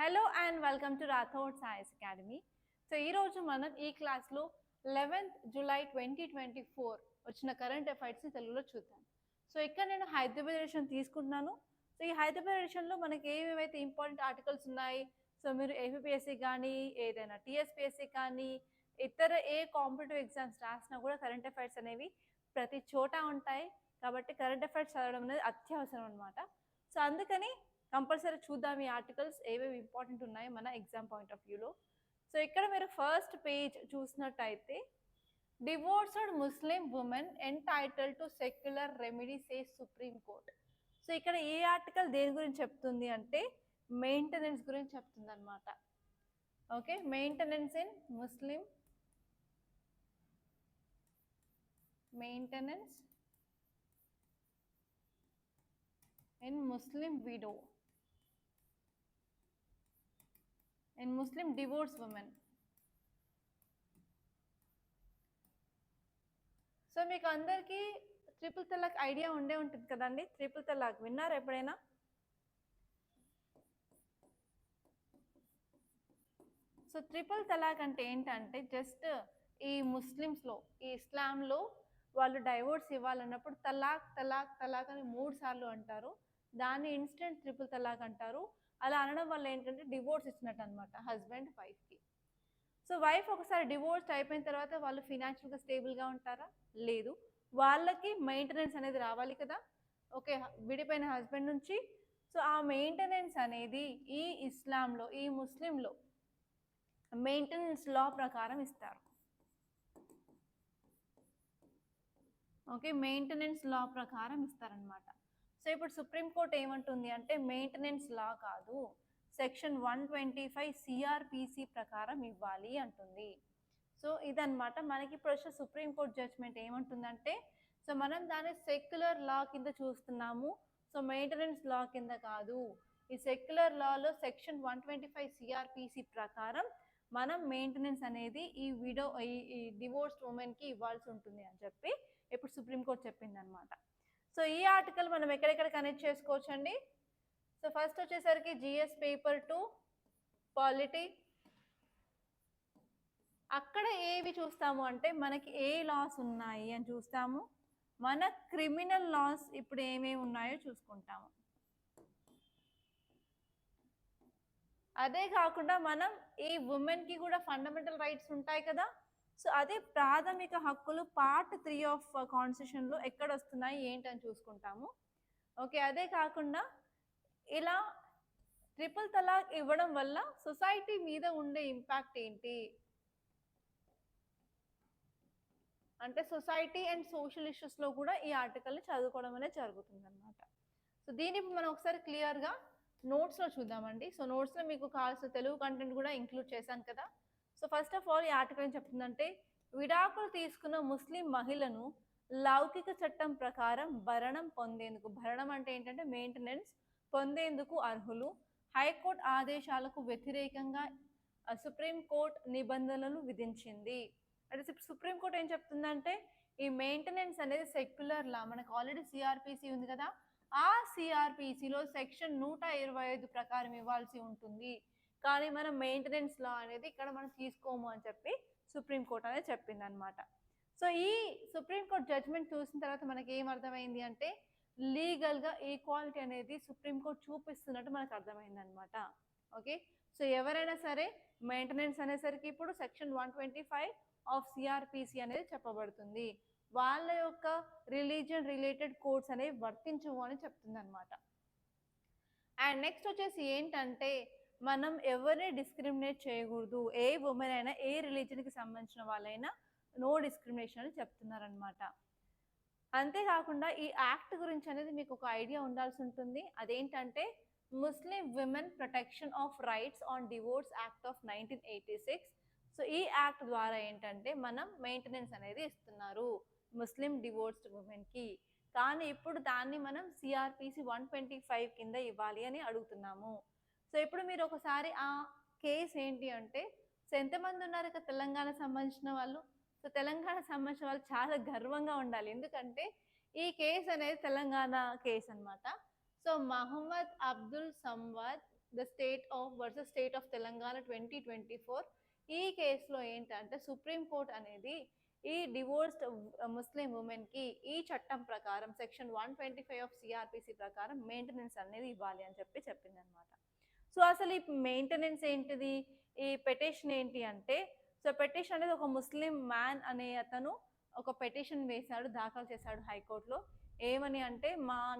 Hello and welcome to Rathod science academy. So ఈరోజు మనం ఈ క్లాస్లో 11th జూలై 2024 వచ్చిన కరెంట్ అఫైర్స్ని తెలుగులో చూద్దాం. సో ఇక్కడ నేను హైదరాబాద్ ఎడిషన్ తీసుకుంటున్నాను. సో ఈ హైదరాబాద్ ఎడిషన్లో మనకి ఏమేమైతే ఇంపార్టెంట్ ఆర్టికల్స్ ఉన్నాయి, సో మీరు ఏపీఎస్సి కానీ ఏదైనా టీఎస్పీఎస్సి కానీ ఇతర ఏ కాంపిటేటివ్ ఎగ్జామ్స్ రాసినా కూడా కరెంట్ అఫైర్స్ అనేవి ప్రతి చోట ఉంటాయి. కాబట్టి కరెంట్ అఫైర్స్ చదవడం అనేది అత్యవసరం అనమాట. సో అందుకని కంపల్సరీ చూద్దాం ఈ ఆర్టికల్స్ ఏవేవి ఇంపార్టెంట్ ఉన్నాయో మన ఎగ్జామ్ పాయింట్ ఆఫ్ వ్యూలో. సో ఇక్కడ మీరు ఫస్ట్ పేజ్ చూసినట్టయితే divorced Muslim women entitled to secular remedy says supreme court. So ఇక్కడ ఏ ఆర్టికల్ దేని గురించి చెప్తుంది అంటే మెయింటెనెన్స్ గురించి చెప్తుంది అనమాట. Okay, maintenance in Muslim, maintenance in Muslim widow, in Muslim divorced women. So మీకు అందరికీ ట్రిపుల్ తలాక్ ఐడియా ఉండే ఉంటుంది కదండి. ట్రిపుల్ తలాక్ విన్నారా ఎప్పుడైనా? సో ట్రిపుల్ తలాక్ అంటే ఏంటంటే జస్ట్ ఈ ముస్లిమ్స్లో, ఈ ఇస్లాంలో వాళ్ళు డైవోర్స్ ఇవ్వాలన్నప్పుడు తలాక్ తలాక్ తలాక్ అని 3 సార్లు అంటారు. దాన్ని ఇన్స్టెంట్ ట్రిపుల్ తలాక్ అంటారు. అలా అనడం వల్ల ఏంటంటే డివోర్స్ ఇచ్చినట్టు అనమాట హస్బెండ్ వైఫ్కి. సో వైఫ్ ఒకసారి డివోర్స్ అయిపోయిన తర్వాత వాళ్ళు ఫినాన్షియల్గా స్టేబుల్గా ఉంటారా? లేదు. వాళ్ళకి మెయింటెనెన్స్ అనేది రావాలి కదా. ఓకే, విడిపోయిన హస్బెండ్ నుంచి. సో ఆ మెయింటెనెన్స్ అనేది ఈ ఇస్లాంలో, ఈ ముస్లింలో మెయింటెనెన్స్ లా ప్రకారం ఇస్తారు. ఓకే, మెయింటెనెన్స్ లా ప్రకారం ఇస్తారనమాట. సో ఇప్పుడు సుప్రీంకోర్టు ఏమంటుంది అంటే మెయింటెనెన్స్ లా కాదు, సెక్షన్ 125 సిఆర్పిసి ప్రకారం ఇవ్వాలి అంటుంది. సో ఇదనమాట మనకి ఇప్పుడు వచ్చే సుప్రీంకోర్టు జడ్జ్మెంట్ ఏమంటుందంటే, సో మనం దాన్ని సెక్యులర్ లా కింద చూస్తున్నాము, సో మెయింటెనెన్స్ లా కింద కాదు. ఈ సెక్యులర్ లాలో సెక్షన్ 125 సిఆర్పిసి ప్రకారం మనం మెయింటెనెన్స్ అనేది ఈ డివోర్స్డ్ ఉమెన్కి ఇవ్వాల్సి ఉంటుంది అని చెప్పి ఇప్పుడు సుప్రీంకోర్టు చెప్పింది అనమాట. సో ఈ ఆర్టికల్ మనం ఎక్కడెక్కడ కనెక్ట్ చేసుకోవచ్చండి. సో ఫస్ట్ వచ్చేసరికి జిఎస్ పేపర్ 2 పాలిటీ. అక్కడ ఏవి చూస్తాము అంటే మనకి ఏ లాస్ ఉన్నాయి అని చూస్తాము, మన క్రిమినల్ లాస్ ఇప్పుడు ఏమేమి ఉన్నాయో చూసుకుంటాము. అదే కాకుండా మనం ఈ ఉమెన్కి కూడా ఫండమెంటల్ రైట్స్ ఉంటాయి కదా. సో అదే ప్రాథమిక హక్కులు పార్ట్ 3 ఆఫ్ కాన్స్టిట్యూషన్లో ఎక్కడ వస్తున్నాయి ఏంటని చూసుకుంటాము. ఓకే, అదే కాకుండా ఇలా ట్రిపుల్ తలాక్ ఇవ్వడం వల్ల సొసైటీ మీద ఉండే ఇంపాక్ట్ ఏంటి అంటే సొసైటీ అండ్ సోషల్ ఇష్యూస్లో కూడా ఈ ఆర్టికల్ని చదువుకోవడం అనేది జరుగుతుంది అనమాట. సో దీన్ని మనం ఒకసారి క్లియర్గా నోట్స్లో చూద్దామండి. సో నోట్స్లో మీకు కావాల్సిన తెలుగు కంటెంట్ కూడా ఇంక్లూడ్ చేశాను కదా. సో ఫస్ట్ ఆఫ్ ఆల్ ఈ ఆర్టికల్ ఏం చెప్తుందంటే, విడాకులు తీసుకున్న ముస్లిం మహిళను లౌకిక చట్టం ప్రకారం భరణం పొందేందుకు, భరణం అంటే ఏంటంటే మెయింటెనెన్స్ పొందేందుకు అర్హులు. హైకోర్టు ఆదేశాలకు వ్యతిరేకంగా సుప్రీంకోర్టు నిబంధనలు విధించింది. అంటే సుప్రీంకోర్టు ఏం చెప్తుందంటే ఈ మెయింటెనెన్స్ అనేది సెక్యులర్ లా, మనకు ఆల్రెడీ సిఆర్పిసి ఉంది కదా, ఆ సిఆర్పిసిలో సెక్షన్ 125 ప్రకారం ఇవ్వాల్సి ఉంటుంది. కానీ మనం మెయింటెనెన్స్ లా అనేది ఇక్కడ మనం తీసుకోము అని చెప్పి సుప్రీంకోర్టు అనేది చెప్పింది అనమాట. సో ఈ సుప్రీంకోర్టు జడ్జ్మెంట్ చూసిన తర్వాత మనకి ఏం అర్థమైంది అంటే లీగల్గా ఈక్వాలిటీ అనేది సుప్రీంకోర్టు చూపిస్తున్నట్టు మనకు అర్థమైంది అనమాట. ఓకే, సో ఎవరైనా సరే మెయింటెనెన్స్ అనేసరికి ఇప్పుడు సెక్షన్ 125 ఆఫ్ సిఆర్పిసి అనేది చెప్పబడుతుంది. వాళ్ళ యొక్క రిలీజియన్ రిలేటెడ్ కోడ్స్ అనేవి వర్తించవు అని చెప్తుంది అనమాట. అండ్ నెక్స్ట్ వచ్చేసి ఏంటంటే మనం ఎవరిని డిస్క్రిమినేట్ చేయకూడదు, ఏ ఉమెన్ అయినా ఏ రిలీజన్కి సంబంధించిన వాళ్ళైనా నో డిస్క్రిమినేషన్ అని చెప్తున్నారనమాట. అంతేకాకుండా ఈ యాక్ట్ గురించి అనేది మీకు ఒక ఐడియా ఉండాల్సి ఉంటుంది. అదేంటంటే Muslim women protection of rights on divorce act of 1986. So ఈ యాక్ట్ ద్వారా ఏంటంటే మనం మెయింటెనెన్స్ అనేది ఇస్తున్నారు ముస్లిం డివోర్స్డ్ ఉమెన్కి. కానీ ఇప్పుడు దాన్ని మనం సిఆర్పిసి 125 కింద ఇవ్వాలి అని అడుగుతున్నాము. సో ఇప్పుడు మీరు ఒకసారి ఆ కేసు ఏంటి అంటే, సో ఎంతమంది ఉన్నారు ఇక తెలంగాణ సంబంధించిన వాళ్ళు? సో తెలంగాణ సంబంధించిన వాళ్ళు చాలా గర్వంగా ఉండాలి, ఎందుకంటే ఈ కేసు అనేది తెలంగాణ కేసు అనమాట. So Mohammed Abdul Samvad the state of versus state of Telangana 2024. ఈ కేసులో ఏంటంటే సుప్రీంకోర్టు అనేది ఈ డివోర్స్డ్ ముస్లిం ఉమెన్కి ఈ చట్టం ప్రకారం సెక్షన్ 125 ఆఫ్ సిఆర్పిసి ప్రకారం మెయింటెనెన్స్ అనేది ఇవ్వాలి అని చెప్పింది అనమాట. సో అసలు ఈ మెయింటెనెన్స్ ఏంటిది, ఈ పెటిషన్ ఏంటి అంటే, సో పెటిషన్ అనేది ఒక ముస్లిం మ్యాన్ అనే అతను ఒక పెటిషన్ వేశాడు, దాఖలు చేశాడు హైకోర్టులో. ఏమని అంటే,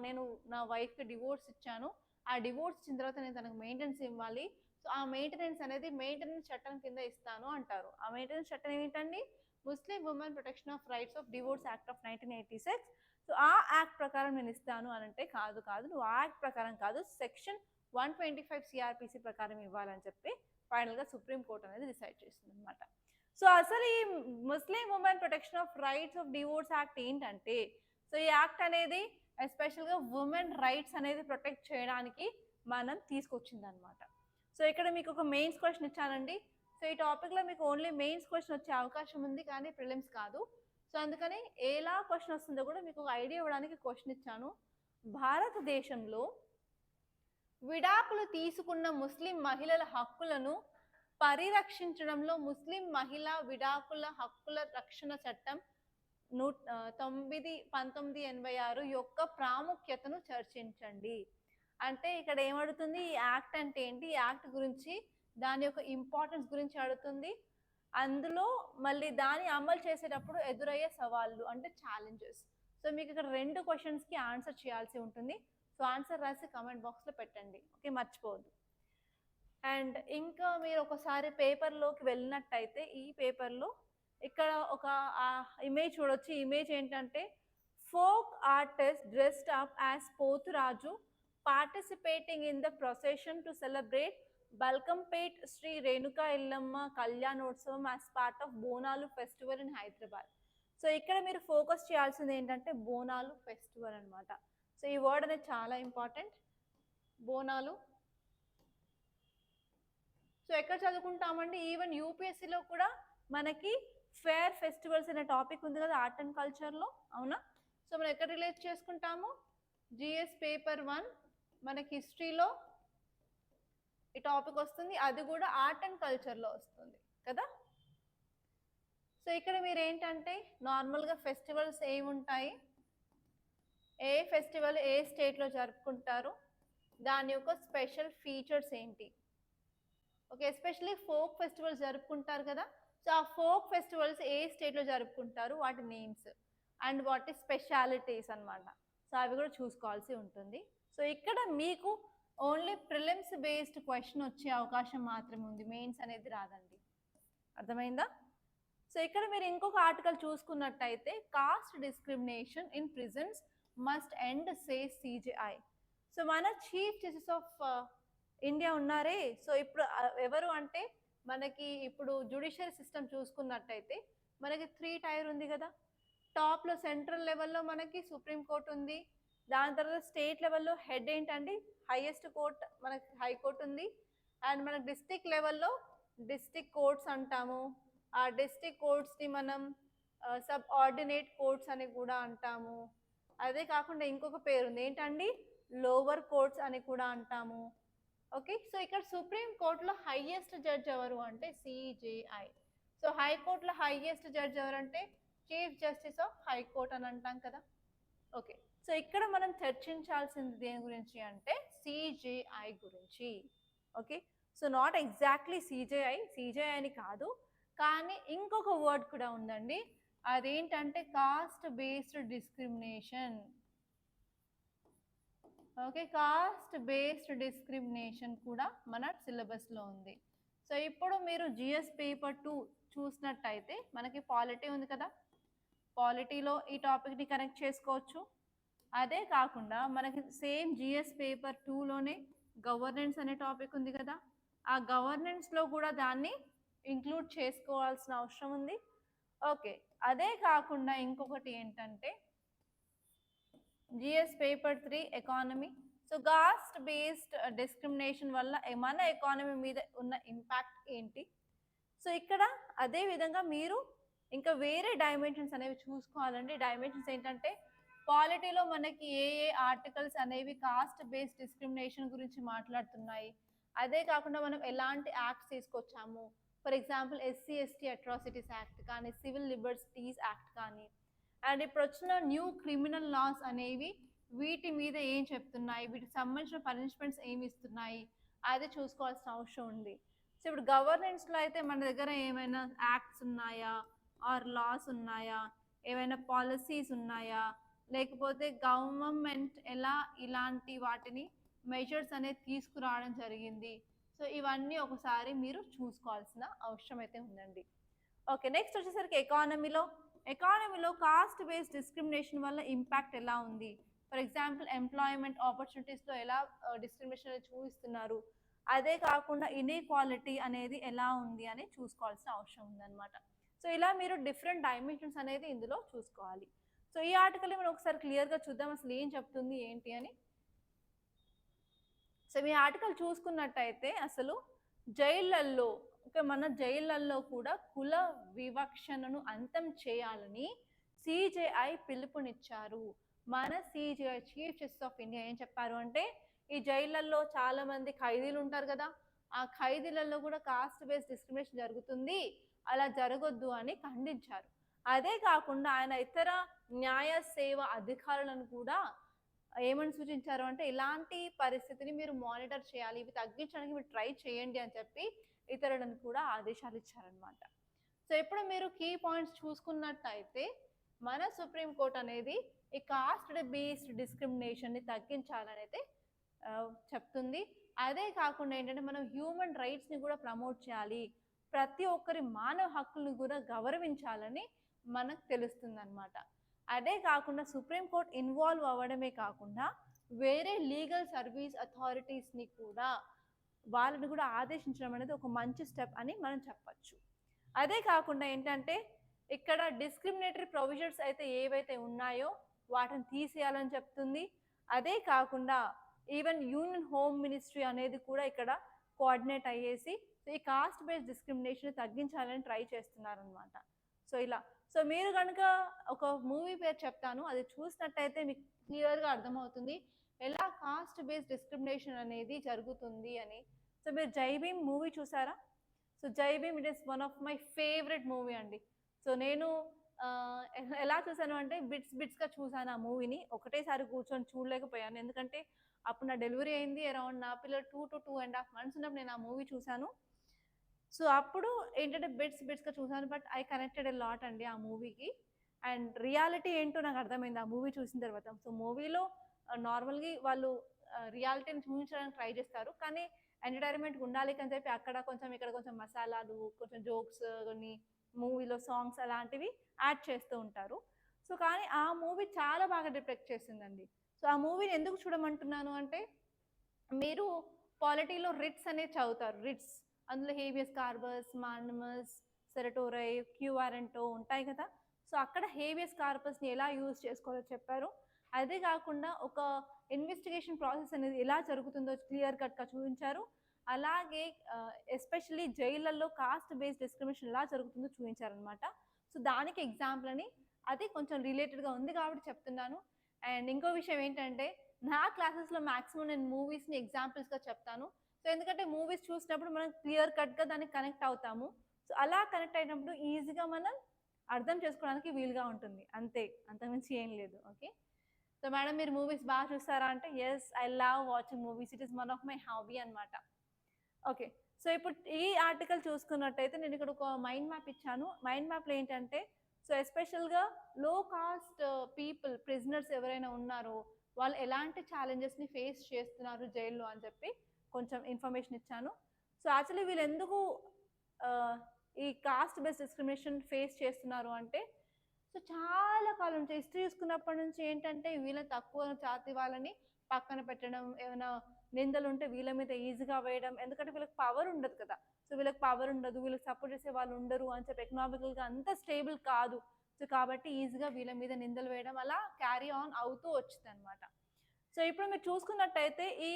నేను నా వైఫ్కి డివోర్స్ ఇచ్చాను, ఆ డివోర్స్ ఇచ్చిన తర్వాత నేను తనకు మెయింటెనెన్స్ ఇవ్వాలి, సో ఆ మెయింటెనెన్స్ అనేది మెయింటెనెన్స్ చట్టం కింద ఇస్తాను అంటారు. ఆ మెయింటెనెన్స్ చట్టం ఏంటండి, ముస్లిం women protection of rights of divorce act of 1986. So ఆ యాక్ట్ ప్రకారం నేను ఇస్తాను అని అంటే, కాదు నువ్వు ఆ యాక్ట్ ప్రకారం కాదు, సెక్షన్ 125 సిఆర్పిసి ప్రకారం ఇవ్వాలని చెప్పి ఫైనల్గా సుప్రీంకోర్టు అనేది డిసైడ్ చేస్తుంది అనమాట. సో అసలు ఈ ముస్లిం women protection of rights of divorce act ఏంటంటే, సో ఈ యాక్ట్ అనేది ఎస్పెషల్గా ఉమెన్ రైట్స్ అనేది ప్రొటెక్ట్ చేయడానికి మనం తీసుకొచ్చింది అనమాట. సో ఇక్కడ మీకు ఒక మెయిన్స్ క్వశ్చన్ ఇచ్చానండి. సో ఈ టాపిక్లో మీకు ఓన్లీ మెయిన్స్ క్వశ్చన్ వచ్చే అవకాశం ఉంది, కానీ ప్రిలిమ్స్ కాదు. సో అందుకని ఎలా క్వశ్చన్ వస్తుందో కూడా మీకు ఒక ఐడియా ఇవ్వడానికి క్వశ్చన్ ఇచ్చాను. భారతదేశంలో విడాకులు తీసుకున్న ముస్లిం మహిళల హక్కులను పరిరక్షించడంలో ముస్లిం మహిళా విడాకుల హక్కుల రక్షణ చట్టం 1986 యొక్క ప్రాముఖ్యతను చర్చించండి. అంటే ఇక్కడ ఏమడుతుంది, ఈ యాక్ట్ అంటే ఏంటి, ఈ యాక్ట్ గురించి, దాని యొక్క ఇంపార్టెన్స్ గురించి అడుగుతుంది. అందులో మళ్ళీ దాన్ని అమలు చేసేటప్పుడు ఎదురయ్యే సవాళ్ళు అంటే ఛాలెంజెస్. సో మీకు ఇక్కడ 2 క్వశ్చన్స్కి ఆన్సర్ చేయాల్సి ఉంటుంది. సో ఆన్సర్ రాసి కామెంట్ బాక్స్లో పెట్టండి, ఓకే, మర్చిపోవద్దు. అండ్ ఇంకా మీరు ఒకసారి పేపర్లోకి వెళ్ళినట్టయితే, ఈ పేపర్లో ఇక్కడ ఒక ఇమేజ్ చూడొచ్చు. ఇమేజ్ ఏంటంటే, folk artist dressed up as Pothuraju participating in the procession to celebrate Balkampet Shri Renuka Yellamma Kalyanotsavam as part of Bonalu festival in Hyderabad. So ఇక్కడ మీరు ఫోకస్ చేయాల్సింది ఏంటంటే బోనాలు ఫెస్టివల్ అనమాట. సో ఈ వర్డ్ అనేది చాలా ఇంపార్టెంట్, బోనాలు. సో ఎక్కడ చదువుకుంటామండి, ఈవెన్ యూపీఎస్సీలో కూడా మనకి ఫేర్ ఫెస్టివల్స్ అనే టాపిక్ ఉంది కదా ఆర్ట్ అండ్ కల్చర్లో, అవునా? సో మనం ఎక్కడ రిలేట్ చేసుకుంటాము, జిఎస్ పేపర్ 1 మనకి హిస్టరీలో ఈ టాపిక్ వస్తుంది, అది కూడా ఆర్ట్ అండ్ కల్చర్లో వస్తుంది కదా. సో ఇక్కడ మీరు ఏంటంటే నార్మల్గా ఫెస్టివల్స్ ఏముంటాయి, ఏ ఫెస్టివల్ ఏ స్టేట్లో జరుపుకుంటారు, దాని యొక్క స్పెషల్ ఫీచర్స్ ఏంటి, ఓకే. ఎస్పెషల్లీ ఫోక్ ఫెస్టివల్స్ జరుపుకుంటారు కదా. సో ఆ ఫోక్ ఫెస్టివల్స్ ఏ స్టేట్లో జరుపుకుంటారు, వాటి నేమ్స్ అండ్ వాటి స్పెషాలిటీస్ అనమాట. సో అవి కూడా చూసుకోవాల్సి ఉంటుంది. సో ఇక్కడ మీకు ఓన్లీ ప్రిలిమ్స్ బేస్డ్ క్వశ్చన్ వచ్చే అవకాశం మాత్రమే ఉంది, మెయిన్స్ అనేది రాదండి, అర్థమైందా? సో ఇక్కడ మీరు ఇంకొక ఆర్టికల్ చూసుకున్నట్టయితే, cost discrimination in prisons must end say CJI. So మన చీఫ్ జస్టిస్ ఆఫ్ ఇండియా ఉన్నారే, సో ఇప్పుడు ఎవరు అంటే, మనకి ఇప్పుడు జ్యుడిషియరీ సిస్టమ్ చూసుకున్నట్టయితే మనకి 3 టైర్ ఉంది కదా. టాప్లో సెంట్రల్ లెవెల్లో మనకి సుప్రీంకోర్టు ఉంది, దాని తర్వాత స్టేట్ లెవెల్లో హెడ్ ఏంటండి, హైయెస్ట్ కోర్ట్ మనకి హైకోర్టు ఉంది, అండ్ మనకి డిస్టిక్ లెవెల్లో డిస్టిక్ కోర్ట్స్ అంటాము. ఆ డిస్టిక్ కోర్ట్స్ని మనం సబ్ ఆర్డినేట్ కోర్ట్స్ అని కూడా అంటాము. అదే కాకుండా ఇంకొక పేరు ఉంది ఏంటండి, లోవర్ కోర్ట్స్ అని కూడా అంటాము, ఓకే. సో ఇక్కడ సుప్రీం కోర్టులో హైయెస్ట్ జడ్జ్ ఎవరు అంటే సిజేఐ. సో హైకోర్టులో హైయెస్ట్ జడ్జ్ ఎవరంటే చీఫ్ జస్టిస్ ఆఫ్ హైకోర్ట్ అని అంటాం కదా, ఓకే. సో ఇక్కడ మనం చర్చించాల్సింది దేని గురించి అంటే సిజేఐ గురించి, okay. So not exactly CJI అని కాదు, కానీ ఇంకొక వర్డ్ కూడా ఉందండి, అదేంటంటే cost based discrimination, okay. Cost based discrimination కూడా మన సిలబస్లో ఉంది. సో ఇప్పుడు మీరు జిఎస్ పేపర్ 2 చూసినట్టయితే మనకి పాలిటీ ఉంది కదా, పాలిటీలో ఈ టాపిక్ని కనెక్ట్ చేసుకోవచ్చు. అదే కాకుండా మనకి సేమ్ జిఎస్ పేపర్ 2లోనే గవర్నెన్స్ అనే టాపిక్ ఉంది కదా, ఆ గవర్నెన్స్లో కూడా దాన్ని ఇంక్లూడ్ చేసుకోవాల్సిన అవసరం ఉంది, ఓకే. అదే కాకుండా ఇంకొకటి ఏంటంటే GS paper 3 economy. So caste based discrimination వల్ల మన ఎకానమీ మీద ఉన్న ఇంపాక్ట్ ఏంటి. సో ఇక్కడ అదే విధంగా మీరు ఇంకా వేరే డైమెన్షన్స్ అనేవి చూసుకోవాలండి. డైమెన్షన్స్ ఏంటంటే పాలిటీలో మనకి ఏ ఆర్టికల్స్ అనేవి కాస్ట్ బేస్డ్ డిస్క్రిమినేషన్ గురించి మాట్లాడుతున్నాయి, అదే కాకుండా మనం ఎలాంటి యాక్ట్స్ తీసుకొచ్చాము, for example SC ST atrocities act కానీ, సివిల్ లిబర్టీస్ యాక్ట్ కానీ, అండ్ ఇప్పుడు వచ్చిన న్యూ క్రిమినల్ లాస్ అనేవి వీటి మీద ఏం చెప్తున్నాయి, వీటికి సంబంధించిన పనిష్మెంట్స్ ఏమి ఇస్తున్నాయి అది చూసుకోవాల్సిన అవసరం ఉంది. సో ఇప్పుడు గవర్నెన్స్లో అయితే మన దగ్గర ఏమైనా యాక్ట్స్ ఉన్నాయా ఆర్ లాస్ ఉన్నాయా, ఏమైనా పాలసీస్ ఉన్నాయా, లేకపోతే గవర్నమెంట్ ఎలా ఇలాంటి వాటిని మెజర్స్ అనేది తీసుకురావడం జరిగింది. సో ఇవన్నీ ఒకసారి మీరు చూసుకోవాల్సిన అవసరం అయితే ఉందండి. ఓకే, నెక్స్ట్ వచ్చేసరికి ఎకానమీలో కాస్ట్ బేస్డ్ డిస్క్రిమినేషన్ వల్ల ఇంపాక్ట్ ఎలా ఉంది, ఫర్ ఎగ్జాంపుల్ ఎంప్లాయ్మెంట్ ఆపర్చునిటీస్లో ఎలా డిస్క్రిమినేషన్ చూపిస్తున్నారు, అదే కాకుండా ఇన్ఈక్వాలిటీ అనేది ఎలా ఉంది అని చూసుకోవాల్సిన అవసరం ఉందన్నమాట. సో ఇలా మీరు డిఫరెంట్ డైమెన్షన్స్ అనేది ఇందులో చూసుకోవాలి. సో ఈ ఆర్టికల్ మనం ఒకసారి క్లియర్గా చూద్దాం అసలు ఏం చెప్తుంది ఏంటి అని. సో మీ ఆర్టికల్ చూసుకున్నట్టయితే అసలు జైళ్ళల్లో మన జైళ్ళల్లో కూడా కుల వివక్షణను అంతం చేయాలని సిజేఐ పిలుపునిచ్చారు. మన CJI chief justice of India ఏం చెప్పారు అంటే, ఈ జైళ్ళల్లో చాలా మంది ఖైదీలు ఉంటారు కదా, ఆ ఖైదీలలో కూడా కాస్ట్ బేస్డ్ డిస్క్రిమినేషన్ జరుగుతుంది, అలా జరగొద్దు అని ఖండించారు. అదే కాకుండా ఆయన ఇతర న్యాయ సేవ అధికారులను కూడా ఏమని సూచించారు అంటే, ఇలాంటి పరిస్థితిని మీరు మానిటర్ చేయాలి, ఇవి తగ్గించడానికి మీరు ట్రై చేయండి అని చెప్పి ఇతరులను కూడా ఆదేశాలు ఇచ్చారనమాట. సో ఇప్పుడు మీరు కీ పాయింట్స్ చూసుకున్నట్టయితే మన సుప్రీంకోర్టు అనేది ఈ కాస్ట్ బేస్డ్ డిస్క్రిమినేషన్ని తగ్గించాలని అయితే చెప్తుంది. అదే కాకుండా ఏంటంటే మనం హ్యూమన్ రైట్స్ని కూడా ప్రమోట్ చేయాలి, ప్రతి ఒక్కరి మానవ హక్కులను కూడా గౌరవించాలని మనకు తెలుస్తుంది అనమాట. అదే కాకుండా సుప్రీంకోర్టు ఇన్వాల్వ్ అవ్వడమే కాకుండా వేరే లీగల్ సర్వీస్ అథారిటీస్ని కూడా వాళ్ళని కూడా ఆదేశించడం అనేది ఒక మంచి స్టెప్ అని మనం చెప్పచ్చు. అదే కాకుండా ఏంటంటే ఇక్కడ డిస్క్రిమినేటరీ ప్రొవిజన్స్ అయితే ఏవైతే ఉన్నాయో వాటిని తీసేయాలని చెప్తుంది. అదే కాకుండా ఈవెన్ యూనియన్ హోమ్ మినిస్ట్రీ అనేది కూడా ఇక్కడ కోఆర్డినేట్ అయ్యేసి ఈ కాస్ట్ బేస్డ్ డిస్క్రిమినేషన్ తగ్గించాలని ట్రై చేస్తున్నారనమాట. సో ఇలా సో మీరు కనుక ఒక మూవీ పేరు చెప్తాను, అది చూసినట్టయితే మీకు క్లియర్గా అర్థమవుతుంది ఎలా కాస్ట్ బేస్డ్ డిస్క్రిమినేషన్ అనేది జరుగుతుంది అని. సో మీరు జై భీమ్ మూవీ చూసారా? So Jai Bhim it is one of my favourite movie అండి. సో నేను ఎలా చూసాను అంటే బిట్స్గా చూసాను ఆ మూవీని, ఒకటేసారి కూర్చొని చూడలేకపోయాను, ఎందుకంటే అప్పుడు నా డెలివరీ అయింది, అరౌండ్ నా పిల్లలు 2 to 2.5 months ఉన్నప్పుడు నేను ఆ మూవీ చూసాను. సో అప్పుడు ఏంటంటే బిట్స్గా చూసాను, but I connected a lot అండి ఆ మూవీకి. అండ్ రియాలిటీ ఏంటో నాకు అర్థమైంది ఆ మూవీ చూసిన తర్వాత. సో మూవీలో నార్మల్గా వాళ్ళు రియాలిటీని చూపించడానికి ట్రై చేస్తారు, కానీ ఎంటర్టైన్మెంట్ ఉండాలి అని చెప్పి అక్కడ కొంచెం ఇక్కడ కొంచెం మసాలాలు, కొంచెం జోక్స్, కొన్ని మూవీలో సాంగ్స్ అలాంటివి యాడ్ చేస్తూ ఉంటారు. సో కానీ ఆ మూవీ చాలా బాగా డిపెక్ట్ చేసిందండి. సో ఆ మూవీని ఎందుకు చూడమంటున్నాను అంటే, మీరు పాలిటీలో రిట్స్ అనేది చదువుతారు, రిట్స్ అందులో హేబియస్ కార్పస్, మాండమస్, సెరటోరై, క్యూఆర్ఎంటో ఉంటాయి కదా. సో అక్కడ హేబియస్ కార్పస్ని ఎలా యూజ్ చేసుకోవాలో చెప్పారు. అదే కాకుండా ఒక ఇన్వెస్టిగేషన్ ప్రాసెస్ అనేది ఎలా జరుగుతుందో క్లియర్ కట్గా చూపించారు. అలాగే ఎస్పెషల్లీ జైళ్ళల్లో కాస్ట్ బేస్డ్ డిస్క్రిమినేషన్ ఎలా జరుగుతుందో చూపించారనమాట. సో దానికి ఎగ్జాంపుల్ అని అది కొంచెం రిలేటెడ్గా ఉంది కాబట్టి చెప్తున్నాను. అండ్ ఇంకో విషయం ఏంటంటే, నా క్లాసెస్లో మ్యాక్సిమం నేను మూవీస్ని ఎగ్జాంపుల్స్గా చెప్తాను. సో ఎందుకంటే మూవీస్ చూసినప్పుడు మనం క్లియర్ కట్గా దానికి కనెక్ట్ అవుతాము. సో అలా కనెక్ట్ అయినప్పుడు ఈజీగా మనం అర్థం చేసుకోవడానికి వీలుగా ఉంటుంది, అంతే, అంతకుమించి ఏం లేదు. ఓకే, సో మేడం మీరు మూవీస్ బాగా చూస్తారా అంటే, yes I love watching movies, it is one of my hobby అనమాట. ఓకే, సో ఇప్పుడు ఈ ఆర్టికల్ చూసుకున్నట్టయితే నేను ఇక్కడ ఒక మైండ్ మ్యాప్ ఇచ్చాను. మైండ్ మ్యాప్లో ఏంటంటే, సో ఎస్పెషల్గా లో కాస్ట్ పీపుల్ ప్రిజనర్స్ ఎవరైనా ఉన్నారో వాళ్ళు ఎలాంటి ఛాలెంజెస్ని ఫేస్ చేస్తున్నారు జైల్లో అని చెప్పి కొంచెం ఇన్ఫర్మేషన్ ఇచ్చాను. సో యాక్చువల్లీ వీళ్ళు ఎందుకు ఈ కాస్ట్ బేస్డ్ డిస్క్రిమినేషన్ ఫేస్ చేస్తున్నారు అంటే, సో చాలా కాలం నుంచి హిస్టరీ చూసుకున్నప్పటి నుంచి ఏంటంటే వీళ్ళని తక్కువ జాతి వాళ్ళని పక్కన పెట్టడం, ఏమైనా నిందలు ఉంటే వీళ్ళ మీద ఈజీగా వేయడం, ఎందుకంటే వీళ్ళకి పవర్ ఉండదు కదా. సో వీళ్ళకి పవర్ ఉండదు, వీళ్ళకి సపోర్ట్ చేసే వాళ్ళు ఉండరు అని చెప్పి, ఎకనామికల్గా అంత స్టేబుల్ కాదు. సో కాబట్టి ఈజీగా వీళ్ళ మీద నిందలు వేయడం అలా క్యారీ ఆన్ అవుతూ వచ్చింది అనమాట. సో ఇప్పుడు మీరు చూసుకున్నట్టయితే ఈ